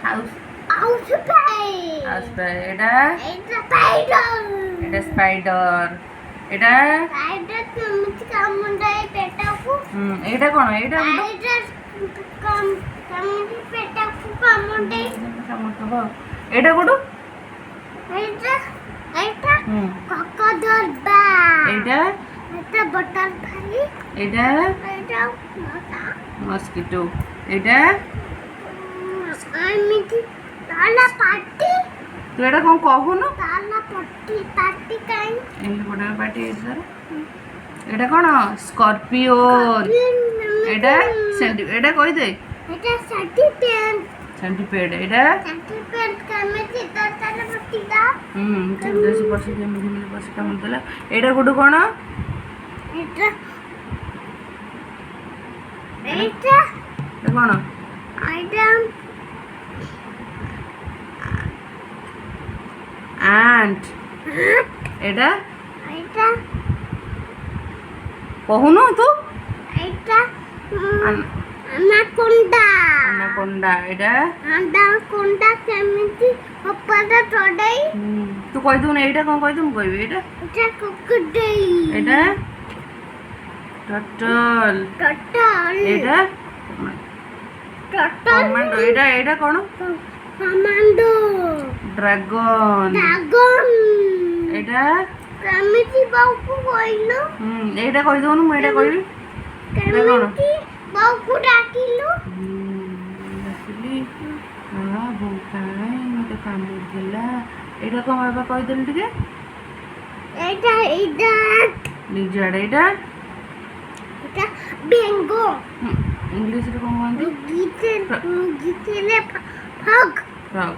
House house house fly. এটা এটা spider এটা স্পাইডার। এটা স্পাইডার কেমতি কামুন্ডায় পেটাকু এটা কোন? এটা স্পাইডার কেমতি পেটাকু কামুন্ডায় এটা কোটু? এটা এটা ক্রোকোডাইল বা এটা এটা বাটারফ্লাই এটা এটা মসকিটো। এটা আমি কি তালা পাটি তুই এটা কোন কখনো তালা পাটি পাটি কাই এই বড় পাটি এসে এটা কোন? স্করপিওন। এটা এটা কই দে? এটা সার্টিফিকেট সেন্টিপেড। এটা সার্টিফিকেট কেমতি তালা পাটি দা দেশি পশু কেমিতি মিলি পশু কেমন দেলা। এটা কোটু কোন? এটা এটা এটা কোন? এটা অ্যান্ট। এটা এটা কখনো তো এটা আনাকোন্ডা অ্যানাকোন্ডা। এটা আনাকোন্ডা কেমতি উপরে চড়াই তুই কই দিন এইটা কোন কই দিন কইবি? এটা এটা ক্রোকোডাইল এটা টার্টল। টাটাল এটা টাটাল কমান্ডো। এটা এটা কোন? Commando dragon. ড্রাগন এটা কেমতি বাউকু কইলো এইটা কই দিন মু এটা কইবি। কেমতি বাউকু ডাকিলো আসলে ভৌকাই মতো কামড় দিলা। এটা কম এবার কই দিন টিকে। এটা এটা লিজার্ড। এটা এটা বেঙ্গো ইংলিশে কম বলতে গিতে গিতেলে ফগ ফ্রগ।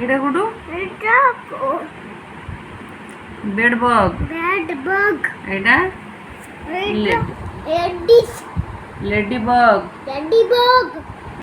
এটা কুটু এটা বেড বগ। ব্যাড বাগ এটা এটা এডিস লেডি বগ। Lady bug